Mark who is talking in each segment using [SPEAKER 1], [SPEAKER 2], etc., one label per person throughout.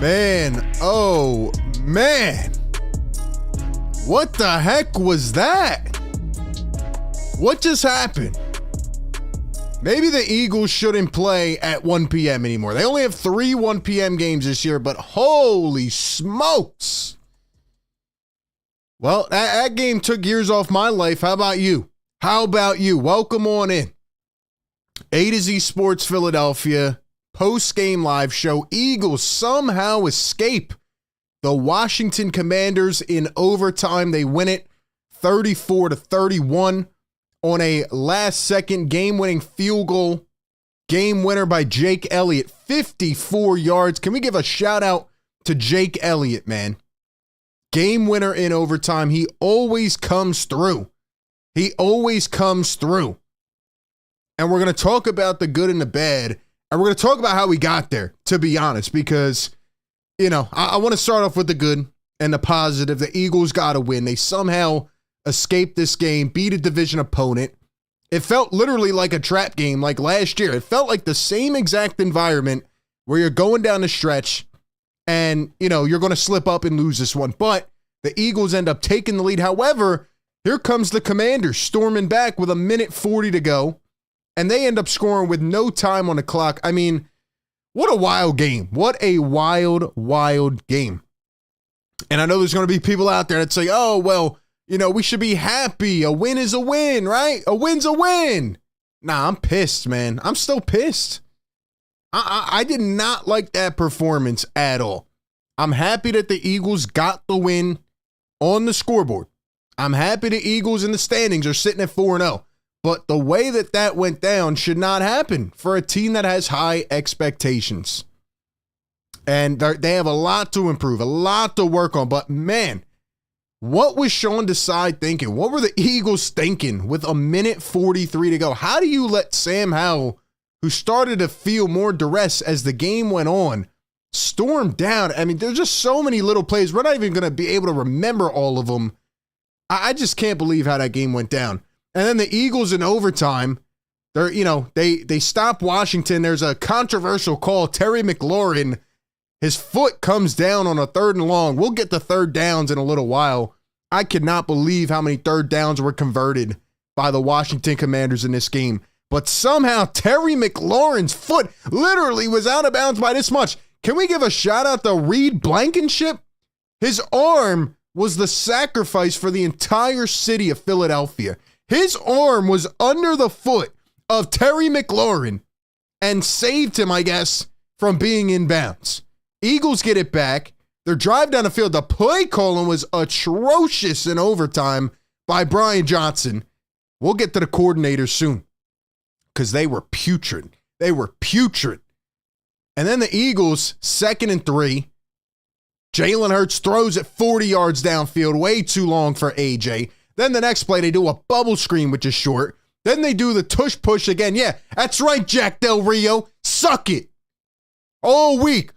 [SPEAKER 1] Man, oh man. What the heck was that? What just happened? Maybe the Eagles shouldn't play at 1 p.m. anymore. They only have 3 1 p.m. games this year, but holy smokes. Well, that game took years off my life. How about you? Welcome on in. A to Z Sports Philadelphia, post-game live show. Eagles somehow escape the Washington Commanders in overtime. They win it 34-31 on a last-second game-winning field goal. Game winner by Jake Elliott, 54 yards. Can we give a shout-out to Jake Elliott, man? Game winner in overtime. He always comes through. And we're going to talk about the good and the bad. And we're going to talk about how we got there, to be honest, because, I want to start off with the good and the positive. The Eagles got to win. They somehow escaped this game, beat a division opponent. It felt literally like a trap game like last year. It felt like the same exact environment where you're going down the stretch and, you're going to slip up and lose this one. But the Eagles end up taking the lead. However, here comes the Commanders storming back with 1:40 to go. And they end up scoring with no time on the clock. I mean, what a wild game. What a wild, wild game. And I know there's going to be people out there that say, oh, well, we should be happy. A win is a win, right? A win's a win. Nah, I'm pissed, man. I'm still pissed. I did not like that performance at all. I'm happy that the Eagles got the win on the scoreboard. I'm happy the Eagles in the standings are sitting at 4-0. But the way that went down should not happen for a team that has high expectations. And they have a lot to improve, a lot to work on. But, man, what was Sean Desai thinking? What were the Eagles thinking with 1:43 to go? How do you let Sam Howell, who started to feel more duress as the game went on, storm down? I mean, there's just so many little plays. We're not even going to be able to remember all of them. I just can't believe how that game went down. And then the Eagles in overtime, they stop Washington. There's a controversial call. Terry McLaurin, his foot comes down on a 3rd and long. We'll get the third downs in a little while. I could not believe how many third downs were converted by the Washington Commanders in this game. But somehow Terry McLaurin's foot literally was out of bounds by this much. Can we give a shout out to Reed Blankenship? His arm was the sacrifice for the entire city of Philadelphia. His arm was under the foot of Terry McLaurin and saved him, I guess, from being in bounds. Eagles get it back. Their drive down the field, the play calling was atrocious in overtime by Brian Johnson. We'll get to the coordinators soon because they were putrid. And then the Eagles, 2nd and 3. Jalen Hurts throws it 40 yards downfield, way too long for AJ. Then the next play, they do a bubble screen, which is short. Then they do the tush push again. Yeah, that's right, Jack Del Rio. Suck it. All week.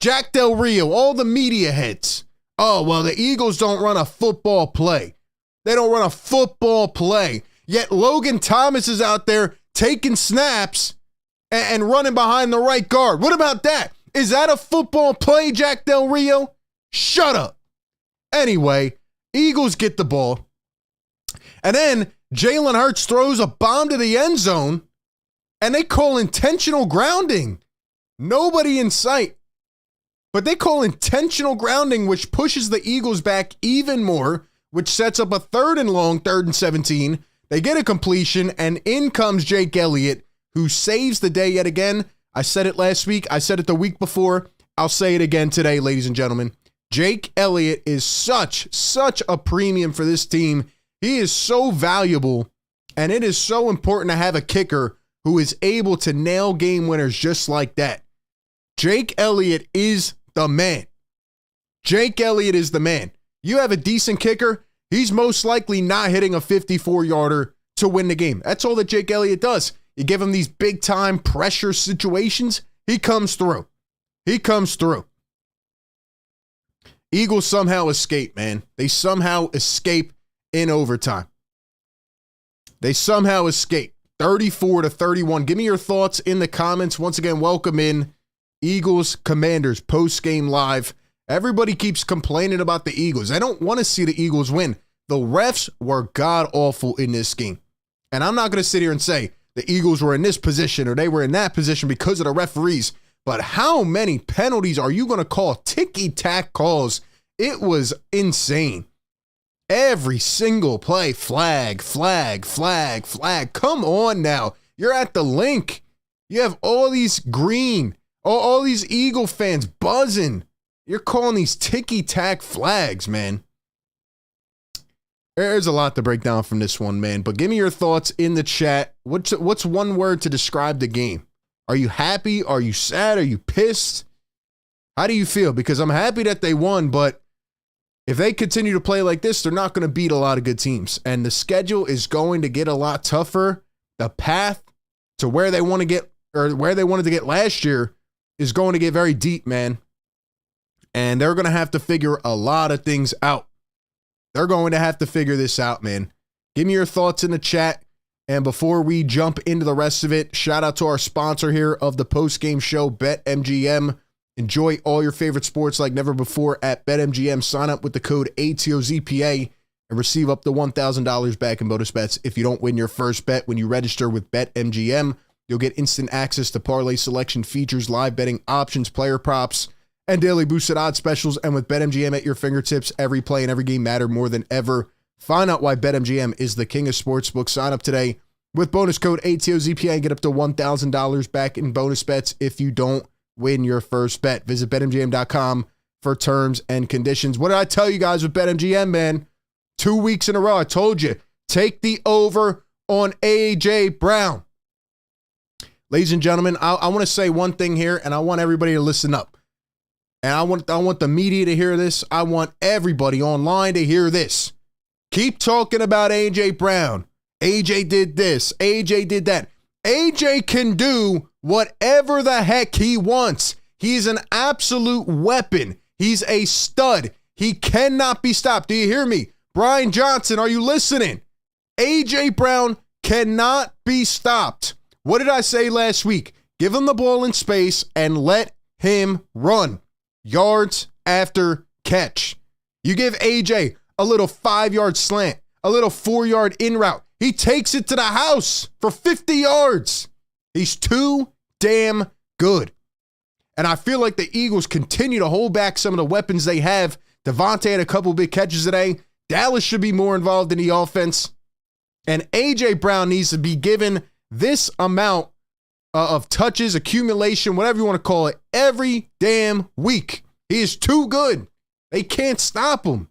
[SPEAKER 1] Jack Del Rio, all the media heads. Oh, well, the Eagles don't run a football play. Yet Logan Thomas is out there taking snaps and running behind the right guard. What about that? Is that a football play, Jack Del Rio? Shut up. Anyway, Eagles get the ball. And then Jalen Hurts throws a bomb to the end zone, and they call intentional grounding. Nobody in sight. But they call intentional grounding, which pushes the Eagles back even more, which sets up a 3rd and long, 3rd and 17. They get a completion, and in comes Jake Elliott, who saves the day yet again. I said it last week. I said it the week before. I'll say it again today, ladies and gentlemen. Jake Elliott is such a premium for this team. He is so valuable, and it is so important to have a kicker who is able to nail game winners just like that. Jake Elliott is the man. You have a decent kicker, he's most likely not hitting a 54-yarder to win the game. That's all that Jake Elliott does. You give him these big-time pressure situations, he comes through. Eagles somehow escape, man. They somehow escape in overtime. 34-31. Give me your thoughts in the comments. Once again, welcome in Eagles, Commanders, post-game live. Everybody keeps complaining about the Eagles. I don't want to see the Eagles win. The refs were god-awful in this game. And I'm not going to sit here and say the Eagles were in this position or they were in that position because of the referees. But how many penalties are you going to call? Ticky-tack calls. It was insane. Every single play, flag, flag, flag, flag. Come on now. You're at the link. You have all these green, all these Eagle fans buzzing. You're calling these ticky-tack flags, man. There's a lot to break down from this one, man. But give me your thoughts in the chat. What's one word to describe the game? Are you happy? Are you sad? Are you pissed? How do you feel? Because I'm happy that they won, but if they continue to play like this, they're not going to beat a lot of good teams. And the schedule is going to get a lot tougher. The path to where they want to get, or where they wanted to get last year, is going to get very deep, man. And they're going to have to figure a lot of things out. They're going to have to figure this out, man. Give me your thoughts in the chat. And before we jump into the rest of it, shout out to our sponsor here of the post-game show, BetMGM. Enjoy all your favorite sports like never before at BetMGM. Sign up with the code ATOZPA and receive up to $1,000 back in bonus bets if you don't win your first bet when you register with BetMGM. You'll get instant access to parlay selection features, live betting options, player props, and daily boosted odds specials. And with BetMGM at your fingertips, every play and every game matter more than ever. Find out why BetMGM is the king of sportsbooks. Sign up today with bonus code ATOZPA and get up to $1,000 back in bonus bets if you don't win your first bet. Visit BetMGM.com for terms and conditions. What did I tell you guys with BetMGM, man? 2 weeks in a row, I told you, take the over on A.J. Brown. Ladies and gentlemen, I want to say one thing here, and I want everybody to listen up. And I want the media to hear this. I want everybody online to hear this. Keep talking about A.J. Brown. A.J. did this. A.J. did that. A.J. can do whatever the heck he wants. He's an absolute weapon. He's a stud. He cannot be stopped. Do you hear me? Brian Johnson, are you listening? A.J. Brown cannot be stopped. What did I say last week? Give him the ball in space and let him run. Yards after catch. You give A.J. a little 5-yard slant, a little 4-yard in route. He takes it to the house for 50 yards. He's too damn good. And I feel like the Eagles continue to hold back some of the weapons they have. Devontae had a couple big catches today. Dallas should be more involved in the offense. And A.J. Brown needs to be given this amount of touches, accumulation, whatever you want to call it, every damn week. He is too good. They can't stop him.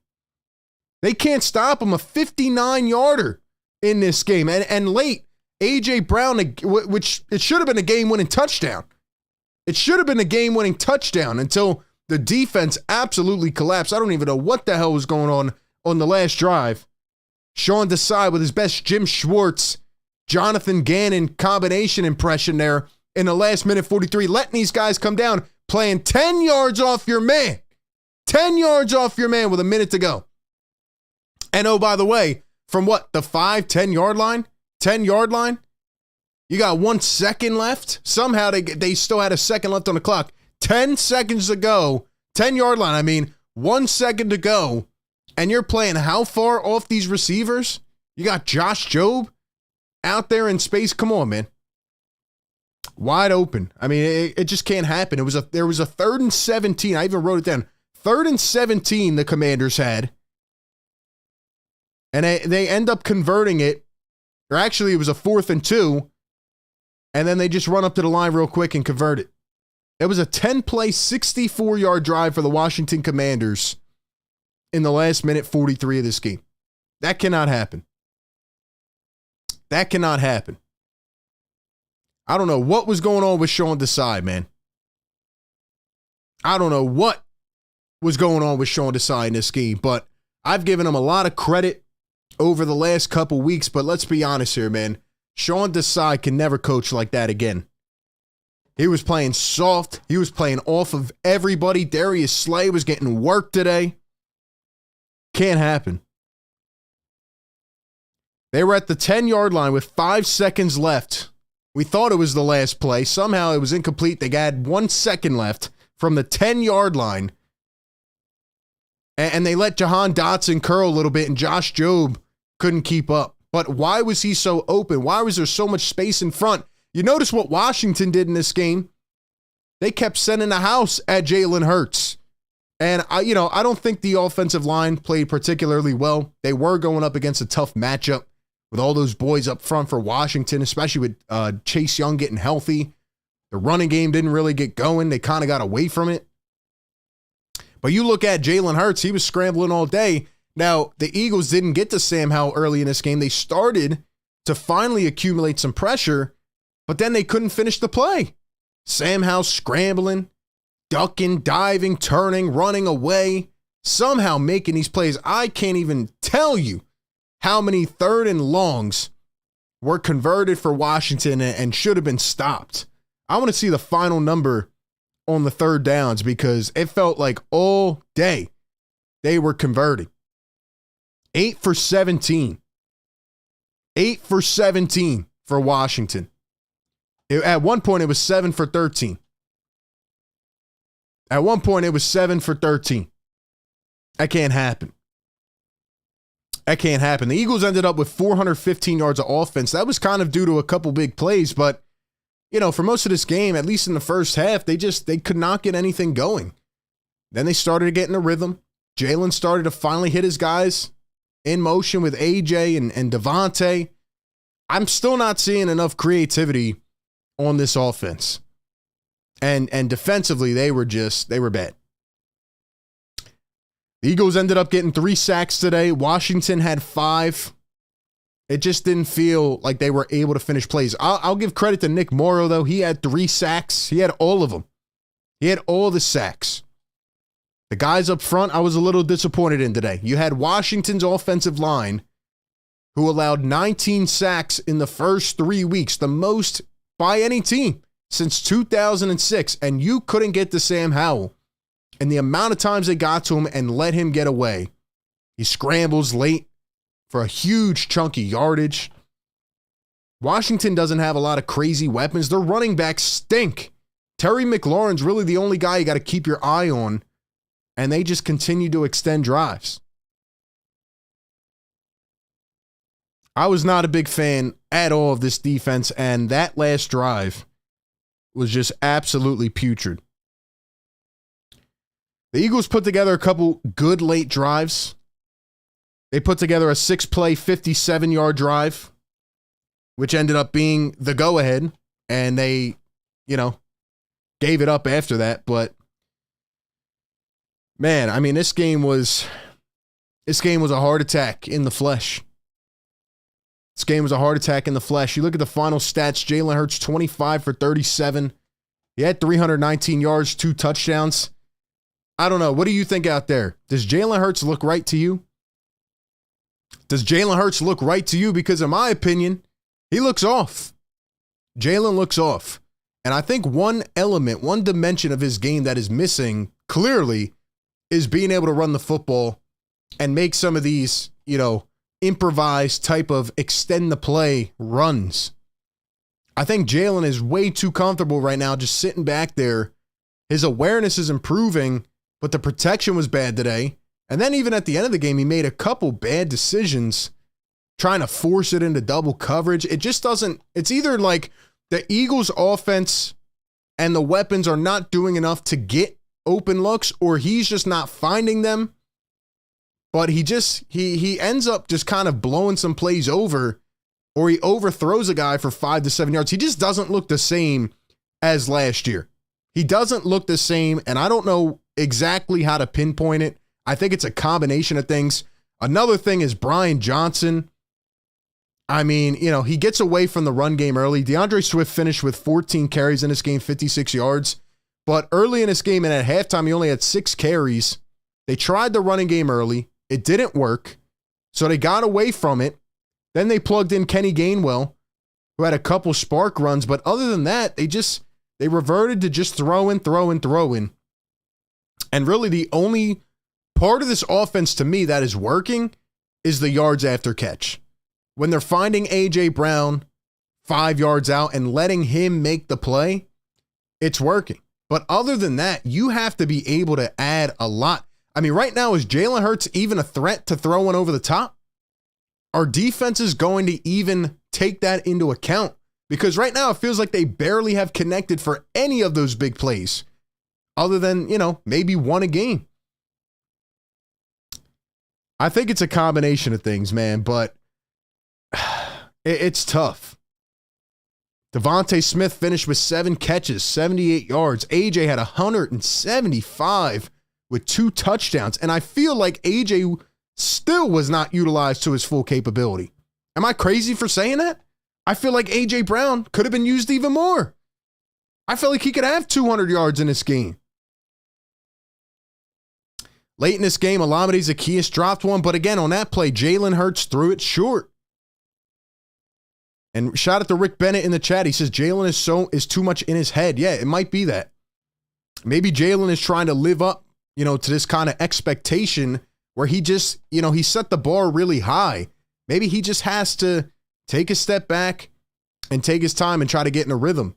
[SPEAKER 1] They can't stop him. A 59-yarder in this game. And late, A.J. Brown, which it should have been a game-winning touchdown. It should have been a game-winning touchdown until the defense absolutely collapsed. I don't even know what the hell was going on the last drive. Sean Desai with his best Jim Schwartz, Jonathan Gannon combination impression there in the last minute 43, letting these guys come down, playing 10 yards off your man. 10 yards off your man with a minute to go. And oh, by the way, from what, the 10-yard line? 10-yard line? You got 1 second left? Somehow they still had a second left on the clock. 10 seconds to go. 10-yard line, I mean, 1 second to go. And you're playing how far off these receivers? You got Josh Jobe out there in space. Come on, man. Wide open. I mean, it just can't happen. There was a 3rd and 17. I even wrote it down. 3rd and 17 the Commanders had. And they end up converting it. Or actually, it was a 4th and 2. And then they just run up to the line real quick and convert it. It was a 10-play, 64-yard drive for the Washington Commanders in the last minute 43 of this game. That cannot happen. That cannot happen. I don't know what was going on with Sean Desai, man. I don't know what was going on with Sean Desai in this game, but I've given him a lot of credit over the last couple weeks, but let's be honest here, man. Sean Desai can never coach like that again. He was playing soft. He was playing off of everybody. Darius Slay was getting work today. Can't happen. They were at the 10-yard line with 5 seconds left We thought it was the last play. Somehow it was incomplete. They had 1 second left from the 10-yard line. And they let Jahan Dotson curl a little bit, and Josh Jobe couldn't keep up. But why was he so open? Why was there so much space in front? You notice what Washington did in this game? They kept sending the house at Jalen Hurts. And I don't think the offensive line played particularly well. They were going up against a tough matchup with all those boys up front for Washington, especially with Chase Young getting healthy. The running game didn't really get going. They kind of got away from it. But you look at Jalen Hurts, he was scrambling all day. Now, the Eagles didn't get to Sam Howell early in this game. They started to finally accumulate some pressure, but then they couldn't finish the play. Sam Howell scrambling, ducking, diving, turning, running away, somehow making these plays. I can't even tell you how many 3rd and longs were converted for Washington and should have been stopped. I want to see the final number on the 3rd downs because it felt like all day they were converting. 8 for 17. 8 for 17 for Washington. At one point, it was 7 for 13. At one point, it was 7 for 13. That can't happen. That can't happen. The Eagles ended up with 415 yards of offense. That was kind of due to a couple big plays, but for most of this game, at least in the first half, they could not get anything going. Then they started to get in a rhythm. Jalen started to finally hit his guys in motion with AJ and Devontae. I'm still not seeing enough creativity on this offense. And defensively, they were bad. The Eagles ended up getting 3 sacks today. Washington had 5. It just didn't feel like they were able to finish plays. I'll give credit to Nick Morrow, though. He had 3 sacks. He had all of them. He had all the sacks. The guys up front, I was a little disappointed in today. You had Washington's offensive line, who allowed 19 sacks in the first 3 weeks, the most by any team since 2006, and you couldn't get to Sam Howell. And the amount of times they got to him and let him get away. He scrambles late for a huge chunky yardage. Washington doesn't have a lot of crazy weapons. Their running backs stink. Terry McLaurin's really the only guy you got to keep your eye on, and they just continue to extend drives. I was not a big fan at all of this defense, and that last drive was just absolutely putrid. The Eagles put together a couple good late drives. They put together a 6-play, 57-yard drive, which ended up being the go-ahead, and they, gave it up after that. But, man, I mean, this game was a heart attack in the flesh. This game was a heart attack in the flesh. You look at the final stats, Jalen Hurts, 25 for 37. He had 319 yards, 2 touchdowns. I don't know. What do you think out there? Does Jalen Hurts look right to you? Does Jalen Hurts look right to you? Because in my opinion, he looks off. Jalen looks off. And I think one element, one dimension of his game that is missing clearly is being able to run the football and make some of these, improvised type of extend the play runs. I think Jalen is way too comfortable right now just sitting back there. His awareness is improving, but the protection was bad today. And then even at the end of the game, he made a couple bad decisions trying to force it into double coverage. It just doesn't, it's either like the Eagles offense and the weapons are not doing enough to get open looks, or he's just not finding them. But he ends up just kind of blowing some plays over, or he overthrows a guy for 5 to 7 yards. He just doesn't look the same as last year. He doesn't look the same, and I don't know exactly how to pinpoint it. I think it's a combination of things. Another thing is Brian Johnson. I mean, he gets away from the run game early. DeAndre Swift finished with 14 carries in this game, 56 yards. But early in this game and at halftime, he only had 6 carries. They tried the running game early. It didn't work. So they got away from it. Then they plugged in Kenny Gainwell, who had a couple spark runs. But other than that, they reverted to just throwing. And really the only part of this offense to me that is working is the yards after catch. When they're finding A.J. Brown 5 yards out and letting him make the play, it's working. But other than that, you have to be able to add a lot. I mean, right now, is Jalen Hurts even a threat to throw one over the top? Are defenses going to even take that into account? Because right now, it feels like they barely have connected for any of those big plays, other than, maybe one a game. I think it's a combination of things, man, but it's tough. Devontae Smith finished with 7 catches, 78 yards. AJ had 175 with 2 touchdowns. And I feel like AJ still was not utilized to his full capability. Am I crazy for saying that? I feel like AJ Brown could have been used even more. I feel like he could have 200 yards in this game. Late in this game, Olamide Zaccheaus dropped one, but again, on that play, Jalen Hurts threw it short. And shout out to Rick Bennett in the chat. He says Jalen is too much in his head. Yeah, it might be that. Maybe Jalen is trying to live up, to this kind of expectation where he just, he set the bar really high. Maybe he just has to take a step back and take his time and try to get in a rhythm.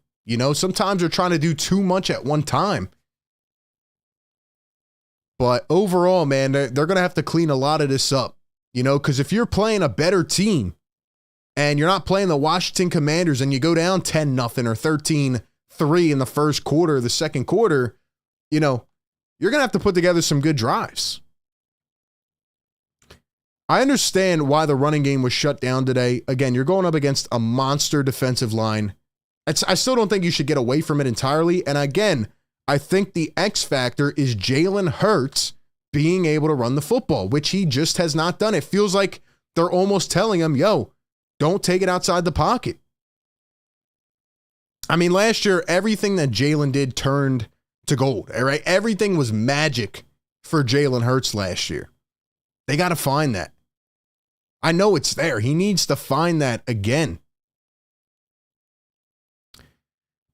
[SPEAKER 1] Sometimes they're trying to do too much at one time. But overall, man, they're going to have to clean a lot of this up, because if you're playing a better team and you're not playing the Washington Commanders and you go down 10-0 or 13-3 in the first quarter, the second quarter, you're going to have to put together some good drives. I understand why the running game was shut down today. Again, you're going up against a monster defensive line. I still don't think you should get away from it entirely. And again, I think the X factor is Jalen Hurts being able to run the football, which he just has not done. It feels like they're almost telling him, yo, don't take it outside the pocket. I mean, last year, everything that Jalen did turned to gold, all right? Everything was magic for Jalen Hurts last year. They got to find that. I know it's there. He needs to find that again.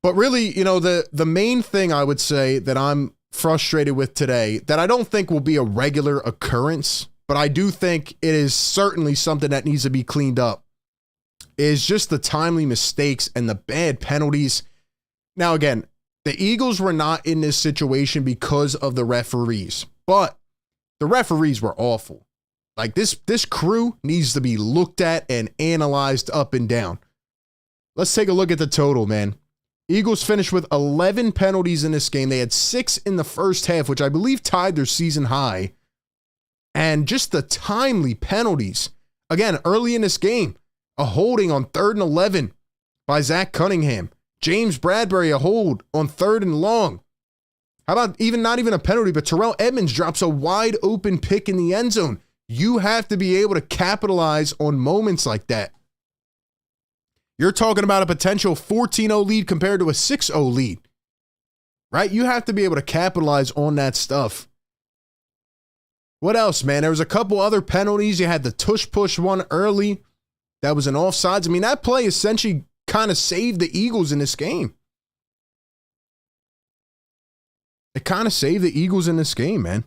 [SPEAKER 1] But really, the main thing I would say that I'm frustrated with today, that I don't think will be a regular occurrence, but I do think it is certainly something that needs to be cleaned up, is just the timely mistakes and the bad penalties. Now, again, the Eagles were not in this situation because of the referees, but the referees were awful. Like this crew needs to be looked at and analyzed up and down. Let's take a look at the total, man. Eagles finished with 11 penalties in this game. They had 6 in the first half, which I believe tied their season high. And just the timely penalties. Again, early in this game, a holding on 3rd and 11 by Zach Cunningham. James Bradbury, a hold on 3rd and long. How about not even a penalty, but Terrell Edmonds drops a wide open pick in the end zone. You have to be able to capitalize on moments like that. You're talking about a potential 14-0 lead compared to a 6-0 lead, right? You have to be able to capitalize on that stuff. What else, man? There was a couple other penalties. You had the tush-push one early. That was an offsides. I mean, that play essentially kind of saved the Eagles in this game. It kind of saved the Eagles in this game, man.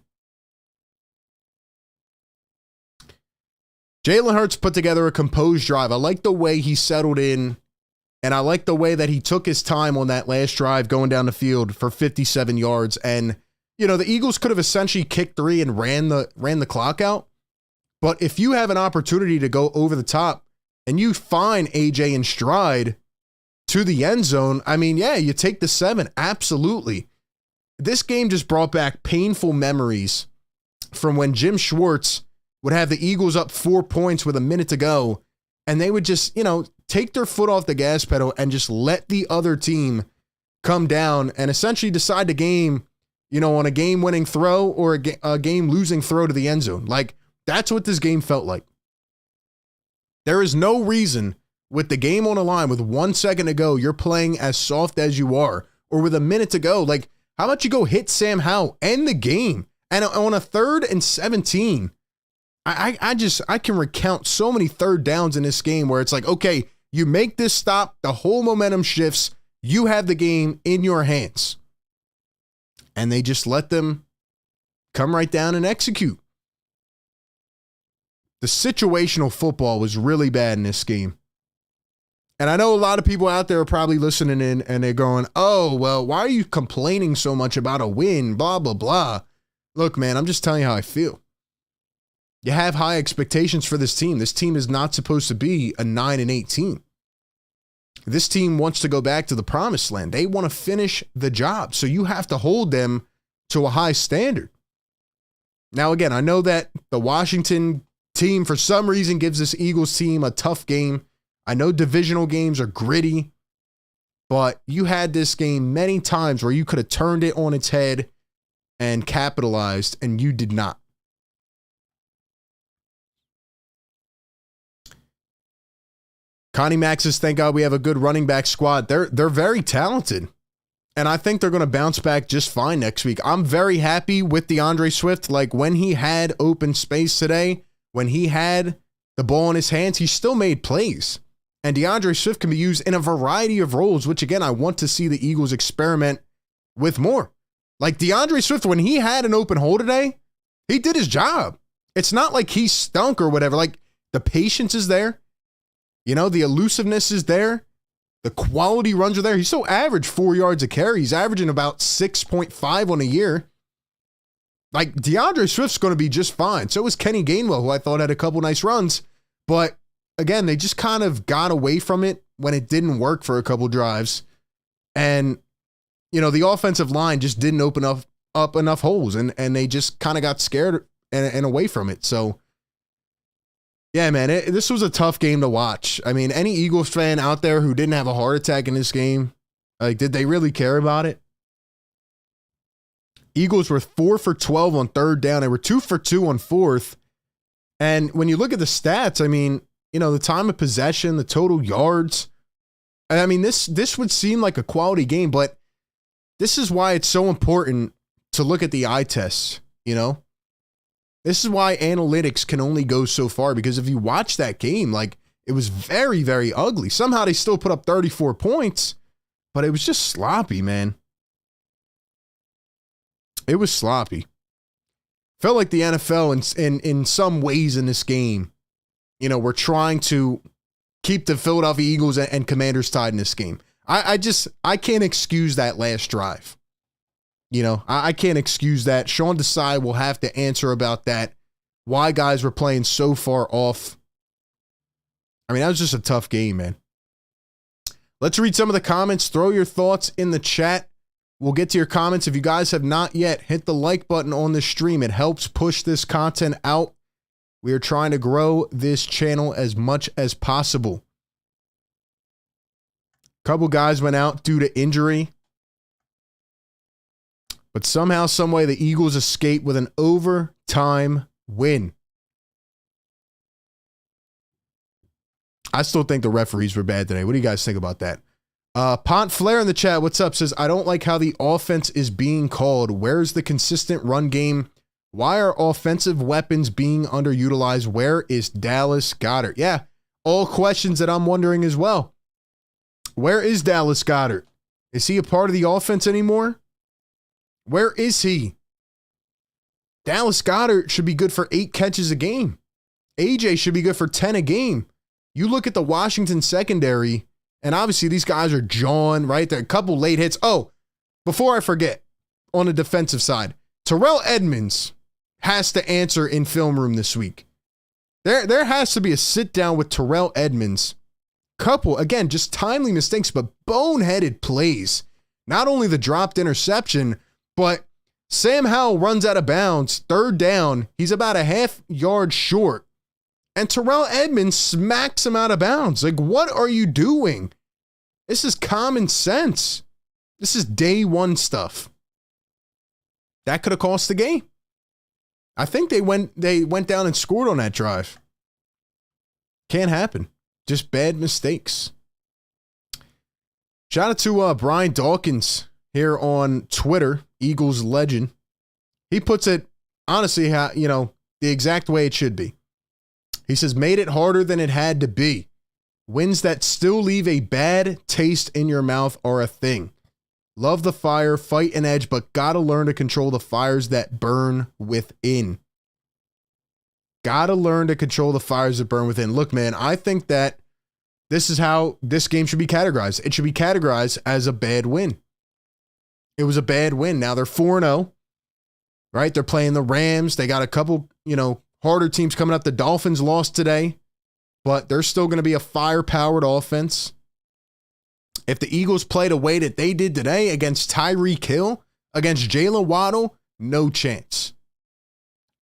[SPEAKER 1] Jalen Hurts put together a composed drive. I like the way he settled in, and I like the way that he took his time on that last drive going down the field for 57 yards. And, the Eagles could have essentially kicked 3 and ran the clock out. But if you have an opportunity to go over the top and you find AJ in stride to the end zone, I mean, yeah, you take the 7. Absolutely. This game just brought back painful memories from when Jim Schwartz would have the Eagles up 4 points with a minute to go, and they would just, take their foot off the gas pedal and just let the other team come down and essentially decide the game, on a game-winning throw or a game-losing throw to the end zone. Like, that's what this game felt like. There is no reason with the game on the line, with 1 second to go, you're playing as soft as you are, or with a minute to go. Like, how about you go hit Sam Howell, end the game, and on a 3rd and 17, I can recount so many third downs in this game where it's like, okay, you make this stop, the whole momentum shifts, you have the game in your hands. And they just let them come right down and execute. The situational football was really bad in this game. And I know a lot of people out there are probably listening in and they're going, oh, well, why are you complaining so much about a win? Blah, blah, blah. Look, man, I'm just telling you how I feel. You have high expectations for this team. This team is not supposed to be a 9-8 team. This team wants to go back to the promised land. They want to finish the job. So you have to hold them to a high standard. Now, again, I know that the Washington team, for some reason, gives this Eagles team a tough game. I know divisional games are gritty, but you had this game many times where you could have turned it on its head and capitalized, and you did not. Connie Max says, thank God we have a good running back squad. They're very talented, and I think they're going to bounce back just fine next week. I'm very happy with DeAndre Swift. Like, when he had open space today, when he had the ball in his hands, he still made plays. And DeAndre Swift can be used in a variety of roles, which, again, I want to see the Eagles experiment with more. Like, DeAndre Swift, when he had an open hole today, he did his job. It's not like he stunk or whatever. Like, the patience is there. You know, the elusiveness is there. The quality runs are there. He's still averaged 4 yards a carry. He's averaging about 6.5 on a year. Like, DeAndre Swift's going to be just fine. So is Kenny Gainwell, who I thought had a couple nice runs. But again, they just kind of got away from it when it didn't work for a couple drives. And, you know, the offensive line just didn't open up enough holes, and they just kind of got scared and away from it. So, yeah, man, this was a tough game to watch. I mean, any Eagles fan out there who didn't have a heart attack in this game, like, did they really care about it? Eagles were 4 for 12 on third down. They were 2 for 2 on fourth. And when you look at the stats, I mean, you know, the time of possession, the total yards. I mean, this would seem like a quality game, but this is why it's so important to look at the eye tests, you know? This is why analytics can only go so far, because if you watch that game, like, it was very, very ugly. Somehow they still put up 34 points, but it was just sloppy, man. It was sloppy. Felt like the NFL in some ways in this game, you know, we're trying to keep the Philadelphia Eagles and Commanders tied in this game. I can't excuse that last drive. You know, I can't excuse that. Sean Desai will have to answer about that. Why guys were playing so far off. I mean, that was just a tough game, man. Let's read some of the comments. Throw your thoughts in the chat. We'll get to your comments. If you guys have not yet, hit the like button on this stream. It helps push this content out. We are trying to grow this channel as much as possible. A couple guys went out due to injury. But somehow, someway, the Eagles escape with an overtime win. I still think the referees were bad today. What do you guys think about that? Pont Flair in the chat, what's up, says, I don't like how the offense is being called. Where's the consistent run game? Why are offensive weapons being underutilized? Where is Dallas Goedert? Yeah, all questions that I'm wondering as well. Where is Dallas Goedert? Is he a part of the offense anymore? Where is he? Dallas Goedert should be good for 8 catches a game. AJ should be good for 10 a game. You look at the Washington secondary, and obviously these guys are jawing, right? There are a couple late hits. Oh, before I forget, on the defensive side, Terrell Edmunds has to answer in film room this week. There has to be a sit down with Terrell Edmunds. Couple, again, just timely mistakes, but boneheaded plays. Not only the dropped interception, but Sam Howell runs out of bounds, third down. He's about a half yard short. And Terrell Edmunds smacks him out of bounds. Like, what are you doing? This is common sense. This is day one stuff. That could have cost the game. I think they went down and scored on that drive. Can't happen. Just bad mistakes. Shout out to Brian Dawkins here on Twitter, Eagles legend. He puts it, honestly, how, you know, the exact way it should be. He says, made it harder than it had to be. Wins that still leave a bad taste in your mouth are a thing. Love the fire, fight an edge, but gotta learn to control the fires that burn within. Gotta learn to control the fires that burn within. Look, man, I think that this is how this game should be categorized. It should be categorized as a bad win. It was a bad win. Now they're 4-0, right? They're playing the Rams. They got a couple, harder teams coming up. The Dolphins lost today, but they're still going to be a fire-powered offense. If the Eagles play the way that they did today against Tyreek Hill, against Jalen Waddle, no chance.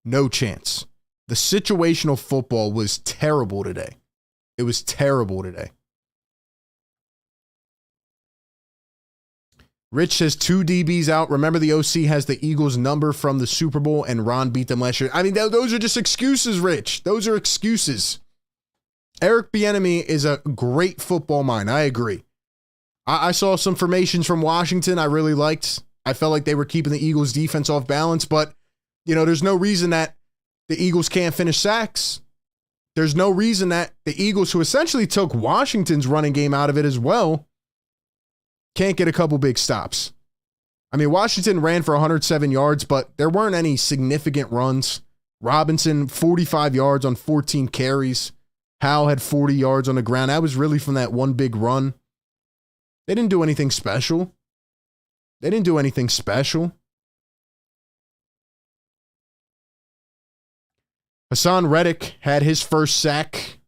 [SPEAKER 1] No chance. The situational football was terrible today. It was terrible today. Rich says 2 DBs out. Remember, the OC has the Eagles number from the Super Bowl, and Ron beat them last year. I mean, those are just excuses, Rich. Those are excuses. Eric Bieniemy is a great football mind. I agree. I saw some formations from Washington I really liked. I felt like they were keeping the Eagles' defense off balance, but, there's no reason that the Eagles can't finish sacks. There's no reason that the Eagles, who essentially took Washington's running game out of it as well, can't get a couple big stops. I mean, Washington ran for 107 yards, but there weren't any significant runs. Robinson, 45 yards on 14 carries. Howell had 40 yards on the ground. That was really from that one big run. They didn't do anything special. They didn't do anything special. Hassan Reddick had his first sack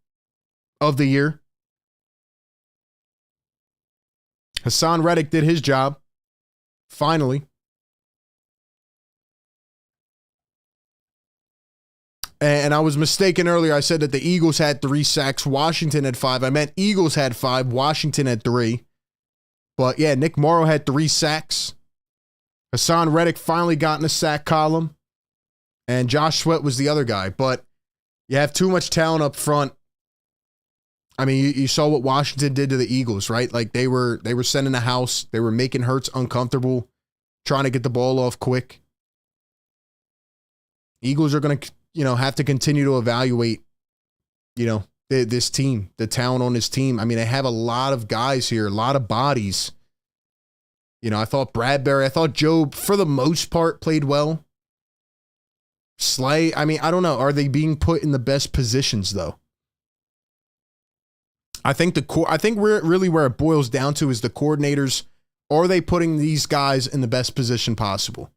[SPEAKER 1] of the year. Hassan Reddick did his job. Finally. And I was mistaken earlier. I said that the Eagles had 3 sacks. Washington had 5. I meant Eagles had 5. Washington had 3. But yeah, Nick Morrow had 3 sacks. Hassan Reddick finally got in the sack column. And Josh Sweat was the other guy. But you have too much talent up front. I mean, you saw what Washington did to the Eagles, right? Like they were sending the house. They were making Hurts uncomfortable, trying to get the ball off quick. Eagles are going to, have to continue to evaluate, this team, the talent on this team. I mean, they have a lot of guys here, a lot of bodies. I thought Job, for the most part, played well. Slay, I mean, I don't know. Are they being put in the best positions, though? I think really where it boils down to is the coordinators. Are they putting these guys in the best position possible?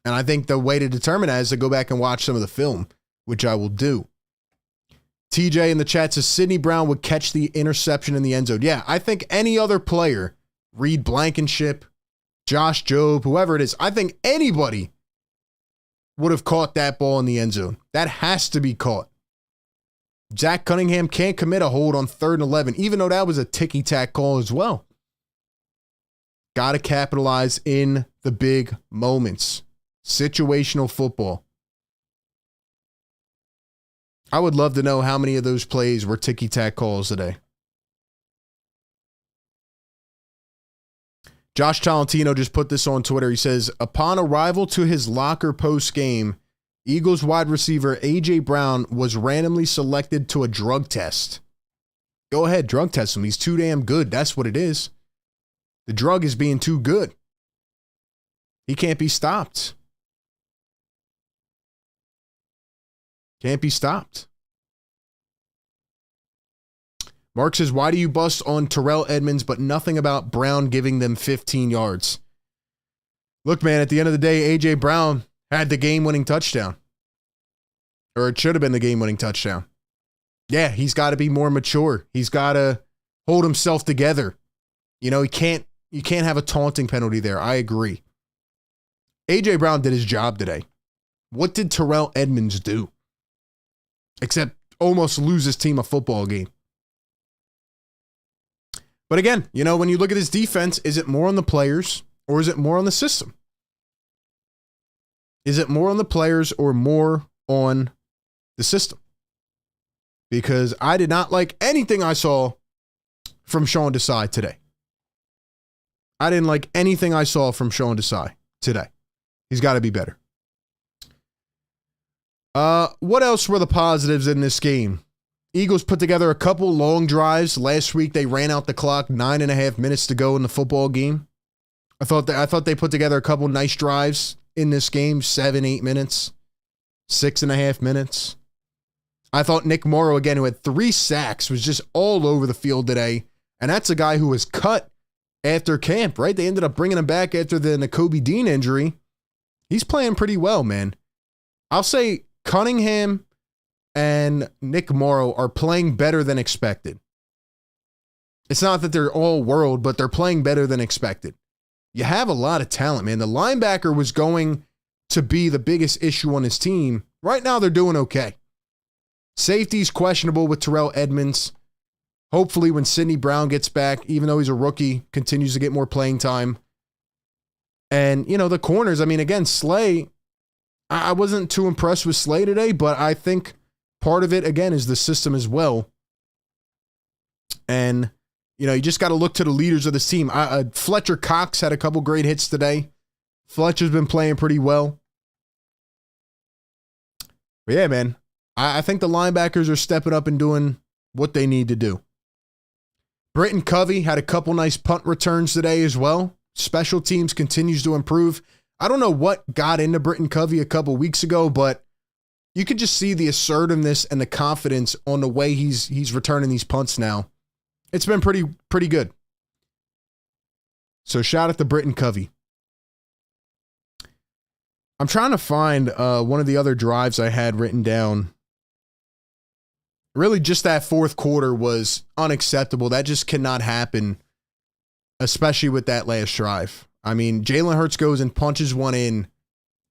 [SPEAKER 1] And I think the way to determine that is to go back and watch some of the film, which I will do. TJ in the chat says Sidney Brown would catch the interception in the end zone. Yeah, I think any other player, Reed Blankenship, Josh Jobe, whoever it is, I think anybody would have caught that ball in the end zone. That has to be caught. Zach Cunningham can't commit a hold on 3rd and 11, even though that was a ticky-tack call as well. Got to capitalize in the big moments. Situational football. I would love to know how many of those plays were ticky-tack calls today. Josh Tolentino just put this on Twitter. He says, upon arrival to his locker post-game, Eagles wide receiver A.J. Brown was randomly selected to a drug test. Go ahead, drug test him. He's too damn good. That's what it is. The drug is being too good. He can't be stopped. Can't be stopped. Mark says, why do you bust on Terrell Edmonds, but nothing about Brown giving them 15 yards? Look, man, at the end of the day, A.J. Brown had the game-winning touchdown. Or it should have been the game-winning touchdown. Yeah, he's got to be more mature. He's got to hold himself together. You can't have a taunting penalty there. I agree. A.J. Brown did his job today. What did Terrell Edmonds do? Except almost lose his team a football game. But again, when you look at his defense, is it more on the players or is it more on the system? Is it more on the players or more on the system? Because I did not like anything I saw from Sean Desai today. I didn't like anything I saw from Sean Desai today. He's got to be better. What else were the positives in this game? Eagles put together a couple long drives. Last week, they ran out the clock, 9.5 minutes to go in the football game. I thought they put together a couple nice drives in this game, 7-8 minutes, 6.5 minutes. I thought Nick Morrow, again, who had 3 sacks, was just all over the field today. And that's a guy who was cut after camp, right? They ended up bringing him back after the Nakobe Dean injury. He's playing pretty well, man. I'll say Cunningham and Nick Morrow are playing better than expected. It's not that they're all world, but they're playing better than expected. You have a lot of talent, man. The linebacker was going to be the biggest issue on his team. Right now, they're doing okay. Safety's questionable with Terrell Edmonds. Hopefully, when Sidney Brown gets back, even though he's a rookie, continues to get more playing time. And, you know, the corners, I mean, again, Slay, I wasn't too impressed with Slay today, but I think part of it, again, is the system as well. And, you know, you just got to look to the leaders of this team. Fletcher Cox had a couple great hits today. Fletcher's been playing pretty well. But yeah, man, I think the linebackers are stepping up and doing what they need to do. Britton Covey had a couple nice punt returns today as well. Special teams continues to improve. I don't know what got into Britton Covey a couple weeks ago, but you could just see the assertiveness and the confidence on the way he's returning these punts now. It's been pretty good. So shout out to Britton Covey. I'm trying to find one of the other drives I had written down. Really, just that fourth quarter was unacceptable. That just cannot happen, especially with that last drive. I mean, Jalen Hurts goes and punches one in,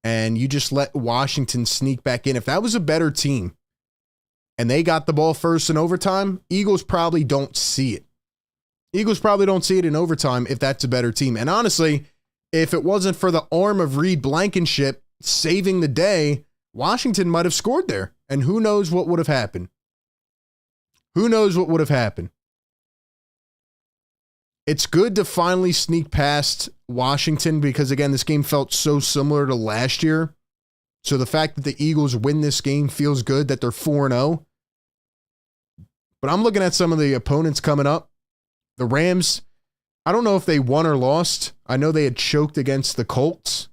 [SPEAKER 1] and you just let Washington sneak back in. If that was a better team and they got the ball first in overtime, Eagles probably don't see it. Eagles probably don't see it in overtime if that's a better team. And honestly, if it wasn't for the arm of Reed Blankenship saving the day, Washington might have scored there. And who knows what would have happened. Who knows what would have happened? It's good to finally sneak past Washington because, again, this game felt so similar to last year. So the fact that the Eagles win this game feels good, that they're 4-0. But I'm looking at some of the opponents coming up. The Rams, I don't know if they won or lost. I know they had choked against the Colts.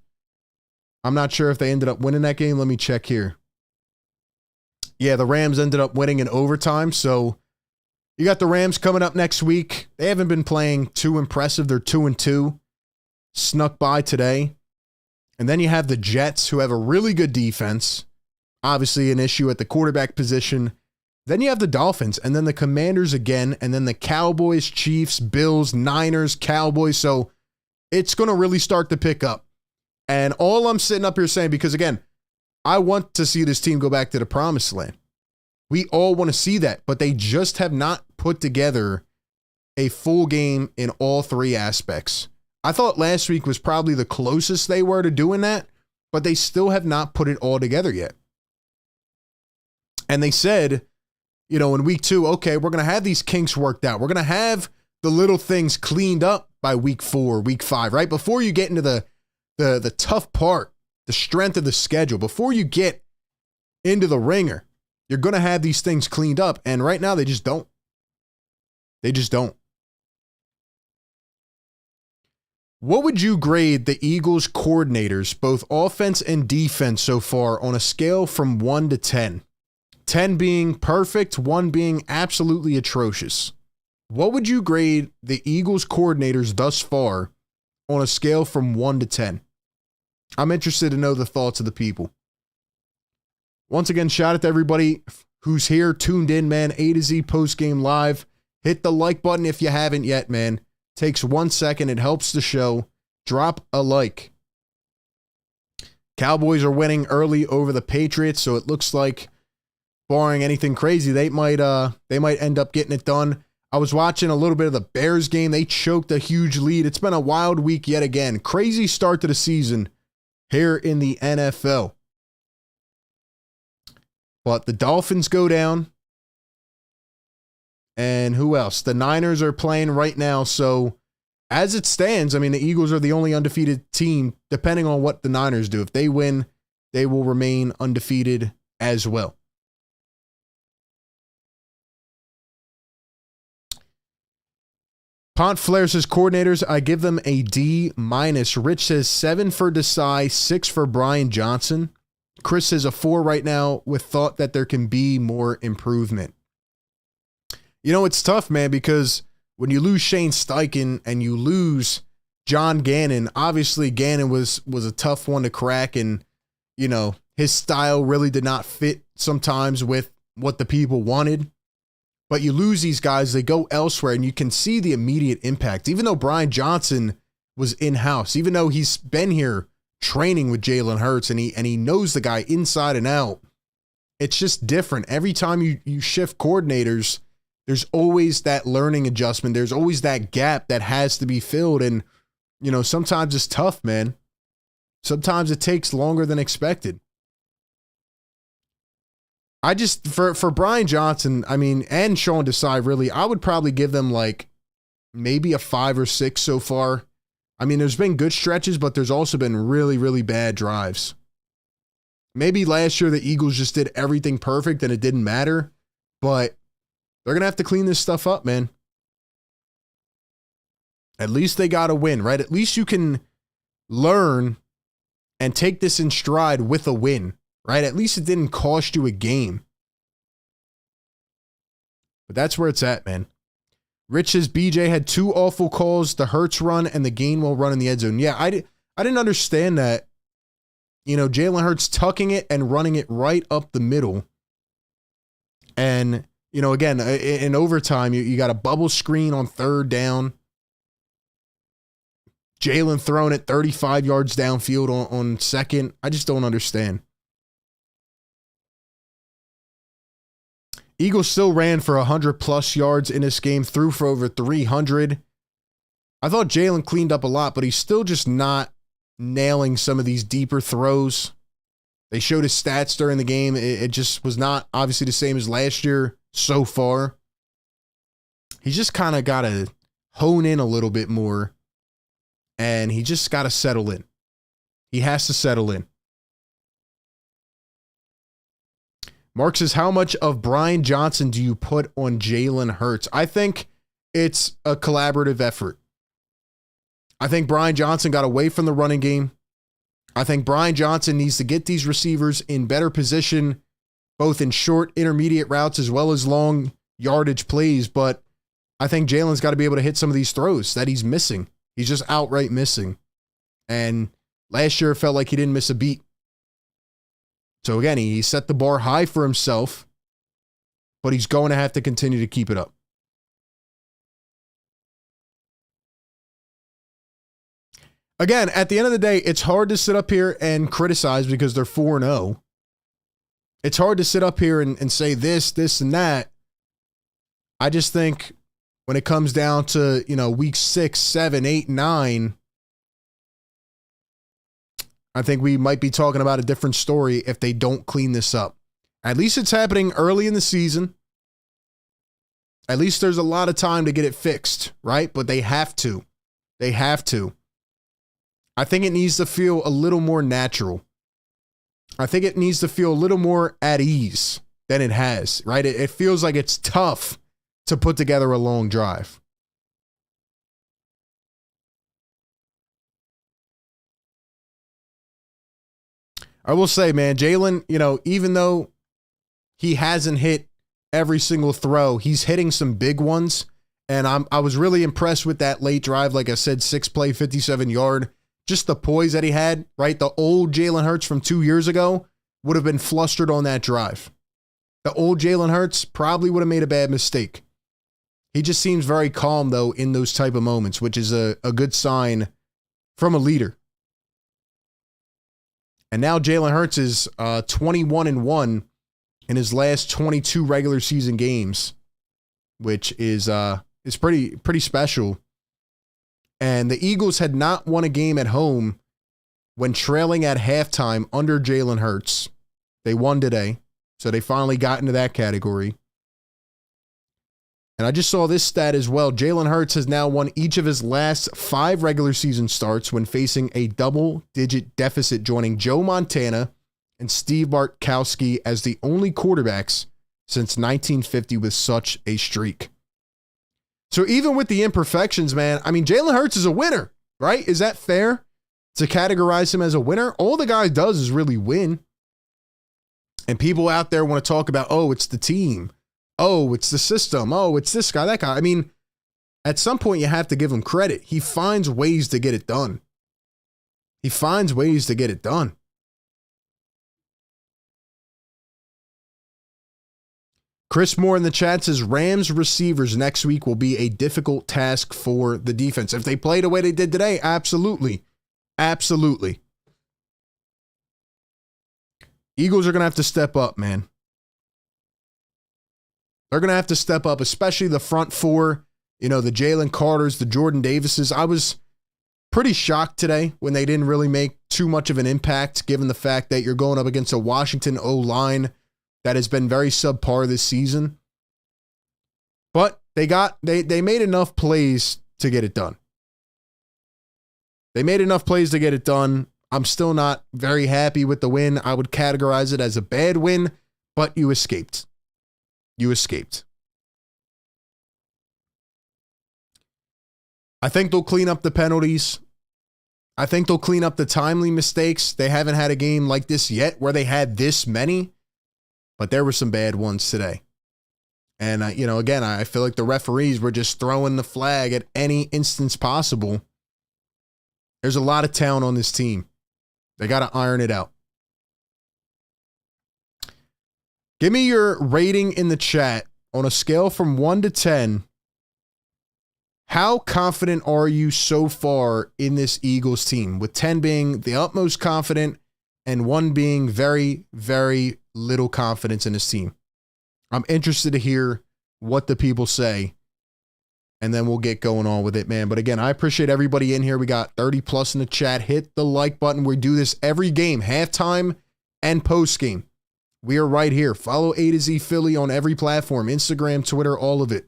[SPEAKER 1] I'm not sure if they ended up winning that game. Let me check here. Yeah, the Rams ended up winning in overtime. So you got the Rams coming up next week. They haven't been playing too impressive. They're 2-2. Snuck by today. And then you have the Jets, who have a really good defense. Obviously an issue at the quarterback position. Then you have the Dolphins, and then the Commanders again, and then the Cowboys, Chiefs, Bills, Niners, Cowboys. So it's going to really start to pick up. And all I'm sitting up here saying, because again, I want to see this team go back to the promised land. We all want to see that, but they just have not put together a full game in all 3 aspects. I thought last week was probably the closest they were to doing that, but they still have not put it all together yet. And they said, you know, in week 2, okay, we're going to have these kinks worked out. We're going to have the little things cleaned up by week 4, week 5, right? Before you get into the tough part, the strength of the schedule, before you get into the ringer, you're going to have these things cleaned up. And right now, they just don't. They just don't. What would you grade the Eagles coordinators, both offense and defense so far, on a scale from 1 to 10? 10 being perfect, 1 being absolutely atrocious. What would you grade the Eagles coordinators thus far on a scale from 1 to 10? I'm interested to know the thoughts of the people. Once again, shout out to everybody who's here, tuned in, man. A to Z Postgame Live. Hit the like button if you haven't yet, man. Takes 1 second. It helps the show. Drop a like. Cowboys are winning early over the Patriots, so it looks like, barring anything crazy, they might end up getting it done. I was watching a little bit of the Bears game. They choked a huge lead. It's been a wild week yet again. Crazy start to the season here in the NFL. But the Dolphins go down. And who else? The Niners are playing right now. So as it stands, I mean, the Eagles are the only undefeated team, depending on what the Niners do. If they win, they will remain undefeated as well. Pont Flair says, coordinators, I give them a D-. Rich says 7 for Desai, 6 for Brian Johnson. Chris is a 4 right now with thought that there can be more improvement. You know, it's tough, man, because when you lose Shane Steichen and you lose John Gannon, obviously Gannon was a tough one to crack, and, you know, his style really did not fit sometimes with what the people wanted. But you lose these guys, they go elsewhere, and you can see the immediate impact. Even though Brian Johnson was in-house, even though he's been here training with Jalen Hurts and he knows the guy inside and out, it's just different. Every time you shift coordinators, there's always that learning adjustment. There's always that gap that has to be filled. And, you know, sometimes it's tough, man. Sometimes it takes longer than expected. I just, for Brian Johnson, I mean, and Sean Desai, really, I would probably give them like maybe a 5 or 6 so far. I mean, there's been good stretches, but there's also been really, really bad drives. Maybe last year the Eagles just did everything perfect and it didn't matter, but they're going to have to clean this stuff up, man. At least they got to win, right? At least you can learn and take this in stride with a win, right? At least it didn't cost you a game. But that's where it's at, man. Rich says BJ had 2 awful calls, the Hurts run and the Gainwell run in the end zone. Yeah, I didn't understand that. You know, Jalen Hurts tucking it and running it right up the middle. And, you know, again, in overtime, you got a bubble screen on 3rd down. Jalen throwing it 35 yards downfield on 2nd. I just don't understand. Eagles still ran for 100+ yards in this game, threw for over 300. I thought Jalen cleaned up a lot, but he's still just not nailing some of these deeper throws. They showed his stats during the game. It just was not obviously the same as last year so far. He's just kind of got to hone in a little bit more, and he just got to settle in. He has to settle in. Mark says, how much of Brian Johnson do you put on Jalen Hurts? I think it's a collaborative effort. I think Brian Johnson got away from the running game. I think Brian Johnson needs to get these receivers in better position, both in short, intermediate routes as well as long yardage plays. But I think Jalen's got to be able to hit some of these throws that he's missing. He's just outright missing. And last year it felt like he didn't miss a beat. So again, he set the bar high for himself, but he's going to have to continue to keep it up. Again, at the end of the day, it's hard to sit up here and criticize because they're 4-0. It's hard to sit up here and say this, and that. I just think when it comes down to, you know, week 6, 7, 8, 9, I think we might be talking about a different story if they don't clean this up. At least it's happening early in the season. At least there's a lot of time to get it fixed, right? But they have to. They have to. I think it needs to feel a little more natural. I think it needs to feel a little more at ease than it has, right? It feels like it's tough to put together a long drive. I will say, man, Jalen, you know, even though he hasn't hit every single throw, he's hitting some big ones. And I was really impressed with that late drive. Like I said, 6-play, 57-yard. Just the poise that he had, right? The old Jalen Hurts from 2 years ago would have been flustered on that drive. The old Jalen Hurts probably would have made a bad mistake. He just seems very calm, though, in those type of moments, which is a good sign from a leader. And now Jalen Hurts is 21-1 in his last 22 regular season games, which is pretty special. And the Eagles had not won a game at home when trailing at halftime under Jalen Hurts. They won today, so they finally got into that category. And I just saw this stat as well. Jalen Hurts has now won each of his last 5 regular season starts when facing a double-digit deficit, joining Joe Montana and Steve Bartkowski as the only quarterbacks since 1950 with such a streak. So even with the imperfections, man, I mean, Jalen Hurts is a winner, right? Is that fair to categorize him as a winner? All the guy does is really win. And people out there want to talk about, oh, it's the team. Oh, it's the system. Oh, it's this guy, that guy. I mean, at some point you have to give him credit. He finds ways to get it done. He finds ways to get it done. Chris Moore in the chat says Rams receivers next week will be a difficult task for the defense. If they play the way they did today, absolutely. Absolutely. Eagles are going to have to step up, man. They're going to have to step up, especially the front four, the Jalen Carters, the Jordan Davises. I was pretty shocked today when they didn't really make too much of an impact, given the fact that you're going up against a Washington O-line that has been very subpar this season. But they made enough plays to get it done. They made enough plays to get it done. I'm still not very happy with the win. I would categorize it as a bad win, but you escaped. You escaped. I think they'll clean up the penalties. I think they'll clean up the timely mistakes. They haven't had a game like this yet where they had this many. But there were some bad ones today. And, again, I feel like the referees were just throwing the flag at any instance possible. There's a lot of talent on this team. They got to iron it out. Give me your rating in the chat on a scale from 1 to 10. How confident are you so far in this Eagles team? With 10 being the utmost confident and 1 being very, very little confidence in his team. I'm interested to hear what the people say, and then we'll get going on with it, man. But again, I appreciate everybody in here. We got 30 plus in the chat. Hit the like button. We do this every game, halftime and postgame. We are right here. Follow A to Z Philly on every platform, Instagram, Twitter, all of it.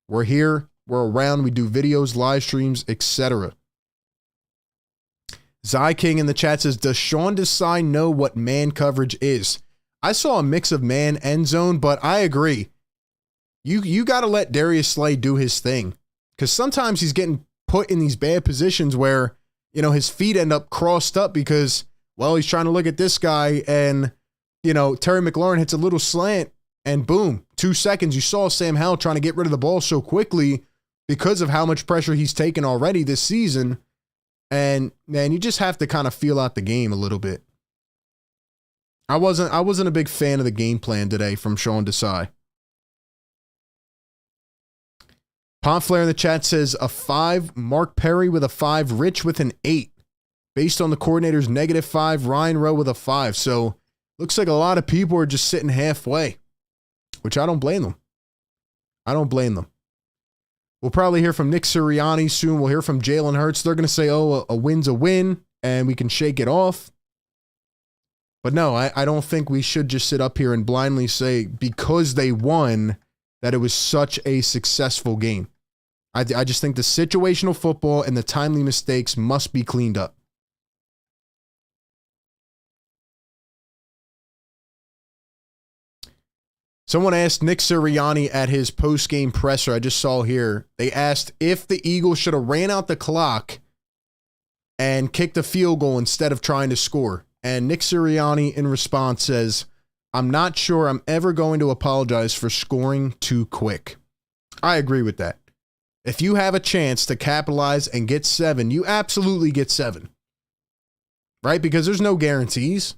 [SPEAKER 1] We're here. We're around. We do videos, live streams, etc. Zy King in the chat says, does Sean Desai know what man coverage is? I saw a mix of man and zone, but I agree. You got to let Darius Slay do his thing, because sometimes he's getting put in these bad positions where, his feet end up crossed up because, well, he's trying to look at this guy and, Terry McLaurin hits a little slant and boom, 2 seconds. You saw Sam Howell trying to get rid of the ball so quickly because of how much pressure he's taken already this season. And man, you just have to kind of feel out the game a little bit. I wasn't a big fan of the game plan today from Sean Desai. Pontflair in the chat says a 5, Mark Perry with a 5, Rich with an 8. Based on the coordinator's -5, Ryan Rowe with a 5. So looks like a lot of people are just sitting halfway, which I don't blame them. I don't blame them. We'll probably hear from Nick Sirianni soon. We'll hear from Jalen Hurts. They're going to say, oh, a win's a win, and we can shake it off. But no, I don't think we should just sit up here and blindly say because they won that it was such a successful game. I just think the situational football and the timely mistakes must be cleaned up. Someone asked Nick Sirianni at his post-game presser, I just saw here, they asked if the Eagles should have ran out the clock and kicked a field goal instead of trying to score. And Nick Sirianni in response says, I'm not sure I'm ever going to apologize for scoring too quick. I agree with that. If you have a chance to capitalize and get 7, you absolutely get 7. Right? Because there's no guarantees.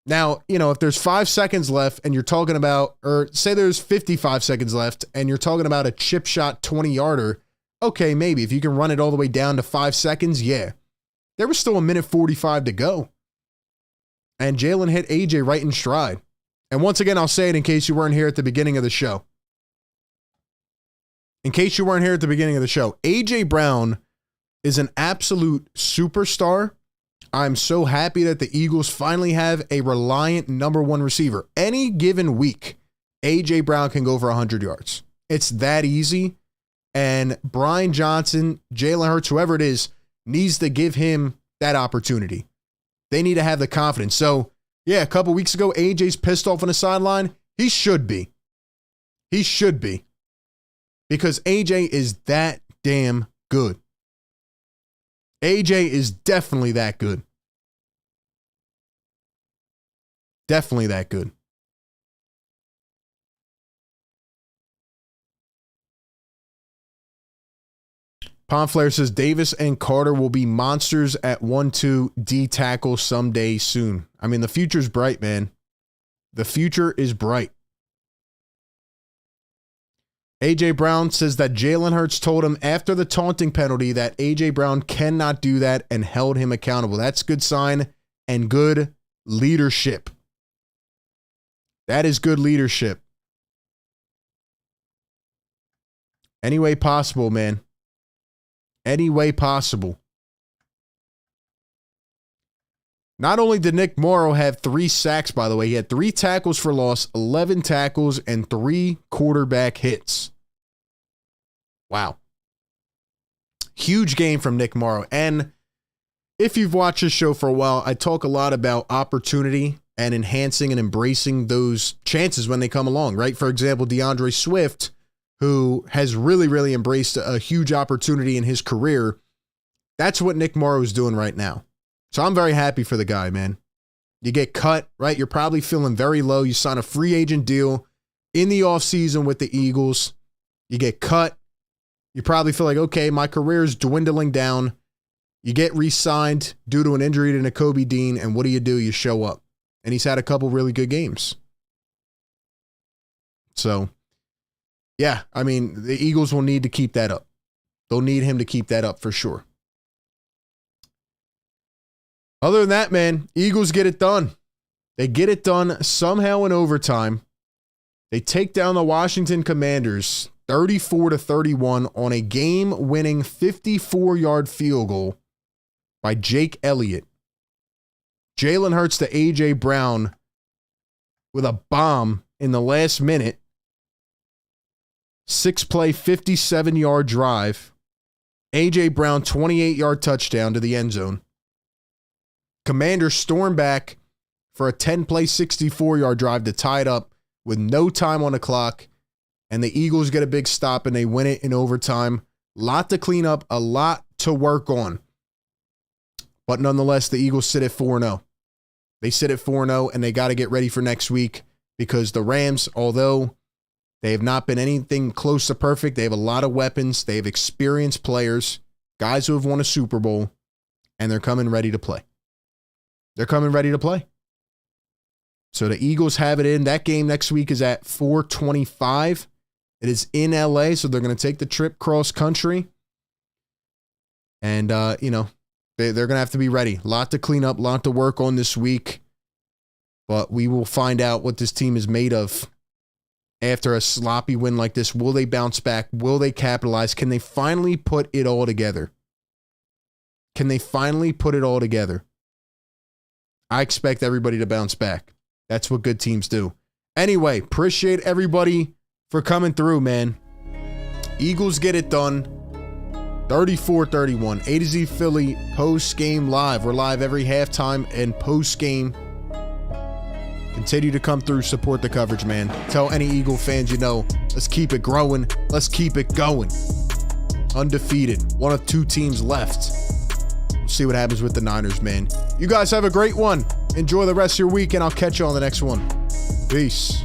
[SPEAKER 1] Now, if there's 5 seconds left and you're talking about, or say there's 55 seconds left and you're talking about a chip shot 20-yarder, okay, maybe. If you can run it all the way down to 5 seconds, yeah. There was still 1:45 to go. And Jalen hit AJ right in stride. And once again, I'll say it in case you weren't here at the beginning of the show. In case you weren't here at the beginning of the show, AJ Brown is an absolute superstar. I'm so happy that the Eagles finally have a reliant number 1 receiver. Any given week, AJ Brown can go for 100 yards. It's that easy. And Brian Johnson, Jalen Hurts, whoever it is, needs to give him that opportunity. They need to have the confidence. So, yeah, a couple weeks ago, AJ's pissed off on the sideline. He should be. He should be. Because AJ is that damn good. AJ is definitely that good. Definitely that good. Ponflair says Davis and Carter will be monsters at 1-2 D tackle someday soon. I mean, the future's bright, man. The future is bright. AJ Brown says that Jalen Hurts told him after the taunting penalty that AJ Brown cannot do that and held him accountable. That's a good sign and good leadership. That is good leadership. Any way possible, man. Any way possible. Not only did Nick Morrow have 3 sacks, by the way, he had 3 tackles for loss, 11 tackles, and 3 quarterback hits. Wow. Huge game from Nick Morrow. And if you've watched this show for a while, I talk a lot about opportunity and enhancing and embracing those chances when they come along, right? For example, DeAndre Swift, who has really, really embraced a huge opportunity in his career. That's what Nick Morrow is doing right now. So I'm very happy for the guy, man. You get cut, right? You're probably feeling very low. You sign a free agent deal in the offseason with the Eagles. You get cut. You probably feel like, okay, my career is dwindling down. You get re-signed due to an injury to Nakobe Dean, and what do? You show up. And he's had a couple really good games. So, yeah, I mean, the Eagles will need to keep that up. They'll need him to keep that up for sure. Other than that, man, Eagles get it done. They get it done somehow in overtime. They take down the Washington Commanders 34-31 on a game-winning 54-yard field goal by Jake Elliott. Jalen Hurts to A.J. Brown with a bomb in the last minute. 6-play, 57-yard drive. A.J. Brown, 28-yard touchdown to the end zone. Commanders storm back for a 10-play, 64-yard drive to tie it up with no time on the clock. And the Eagles get a big stop and they win it in overtime. A lot to clean up, a lot to work on. But nonetheless, the Eagles sit at 4-0. They sit at 4-0 and they got to get ready for next week because the Rams, although they have not been anything close to perfect, they have a lot of weapons. They have experienced players, guys who have won a Super Bowl, and they're coming ready to play. They're coming ready to play. So the Eagles have it in. That game next week is at 4:25. It is in LA, so they're going to take the trip cross country. And, they're going to have to be ready. A lot to clean up, a lot to work on this week. But we will find out what this team is made of after a sloppy win like this. Will they bounce back? Will they capitalize? Can they finally put it all together? Can they finally put it all together? I expect everybody to bounce back. That's what good teams do. Anyway, appreciate everybody for coming through, man. Eagles get it done. 34-31. A to Z Philly post-game live. We're live every halftime and post-game. Continue to come through, support the coverage, man. Tell any Eagle fans you know, let's keep it growing. Let's keep it going. Undefeated. One of 2 teams left. We'll see what happens with the Niners, man. You guys have a great one. Enjoy the rest of your week, and I'll catch you on the next one. Peace.